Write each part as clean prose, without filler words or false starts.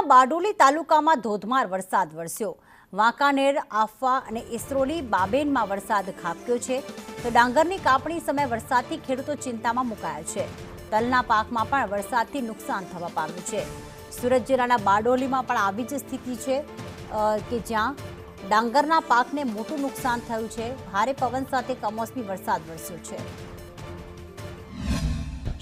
જિલ્લાના બારડોલી તાલુકામાં ધોધમાર વરસાદ વરસ્યો। વાંકાનેર, આફવા અને ઇસરોલી બાબેનમાં વરસાદ ખાબક્યો છે તો ડાંગરની કાપણી સમયે વરસાદથી ખેડૂતો ચિંતામાં મુકાયા છે। તલના પાકમાં પણ વરસાદથી નુકસાન થવા પામ્યું છે। સુરત જિલ્લાના બારડોલીમાં પણ આવી જ સ્થિતિ છે કે જ્યાં ડાંગરના પાકને મોટું નુકસાન થયું છે। ભારે પવન સાથે કમોસમી વરસાદ વરસ્યો છે।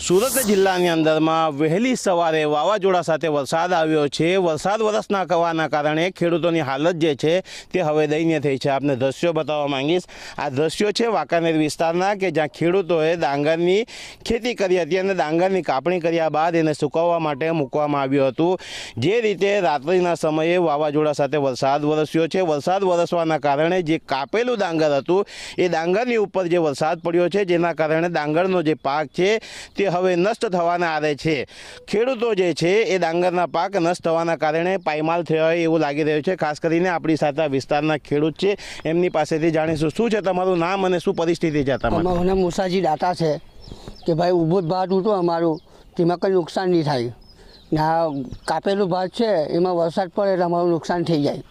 સુરત જિલ્લાની અંદરમાં વહેલી સવારે વાવાઝોડા સાથે વરસાદ આવ્યો છે। વરસાદ વરસના કરવાના કારણે ખેડૂતોની હાલત જે છે તે હવે દયનીય થઈ છે। આપને દ્રશ્યો બતાવવા માંગીશ। આ દ્રશ્યો છે વાંકાનેર વિસ્તારના કે જ્યાં ખેડૂતોએ ડાંગરની ખેતી કરી હતી અને ડાંગરની કાપણી કર્યા બાદ એને સુકવવા માટે મૂકવામાં આવ્યું હતું। જે રીતે રાત્રિના સમયે વાવાઝોડા સાથે વરસાદ વરસ્યો છે। વરસાદ વરસવાના કારણે જે કાપેલું ડાંગર હતું એ ડાંગરની ઉપર જે વરસાદ પડ્યો છે જેના કારણે ડાંગરનો જે પાક છે તે હવે નષ્ટ થવાના આરે છે। ખેડૂતો જે છે એ ડાંગરના પાક નષ્ટ થવાના કારણે પાયમાલ થયા હોય એવું લાગી રહ્યું છે। ખાસ કરીને આપણી સાથે આ વિસ્તારના ખેડૂત છે એમની પાસેથી જાણીશું। શું છે તમારું નામ અને શું પરિસ્થિતિ છે તમારી? અમારું નામ મુસાજી દાતા છે કે ભાઈ ઊભું જ ભાત હતું અમારું, તેમાં કંઈ નુકસાન નહીં થાય ને આ કાપેલું ભાત છે એમાં વરસાદ પડે એટલે અમારું નુકસાન થઈ જાય।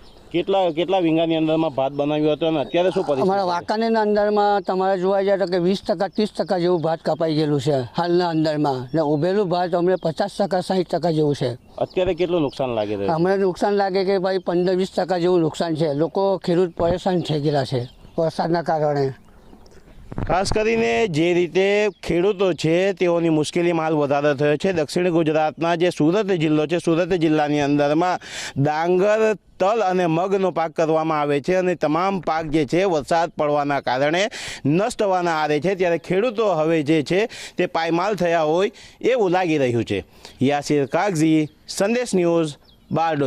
કેટલા વીંગાની અંદરમાં ભાત બનાવ્યો હતો અને અત્યારે શું પરિસ્થિતિ? અમારા વાંકાનેરના અંદરમાં તમારે જોવા જાય તો કે 20% 30% જેવું ભાત કપાઈ ગયેલું છે હાલના અંદરમાં, ને ઉભેલું ભાત અમને 50% 60% જેવું છે। અત્યારે કેટલું નુકસાન લાગી રહ્યું? અમને નુકસાન લાગે કે ભાઈ 15-20% જેવું નુકસાન છે। લોકો ખેડૂત પરેશાન થઈ ગયેલા છે વરસાદના કારણે। ખાસ કરીને જે રીતે ખેડૂતો છે તેઓની મુશ્કેલીમાં હાલ વધારો થયો છે। દક્ષિણ ગુજરાતના જે સુરત જિલ્લો છે, સુરત જિલ્લાની અંદરમાં ડાંગર, તલ અને મગનો પાક કરવામાં આવે છે અને તમામ પાક જે છે વરસાદ પડવાના કારણે નષ્ટ થવાના આરે છે। ત્યારે ખેડૂતો હવે જે છે તે પાયમાલ થયા હોય એવું લાગી રહ્યું છે। યાસીર કાગઝી, સંદેશ ન્યૂઝ, બારડોલી।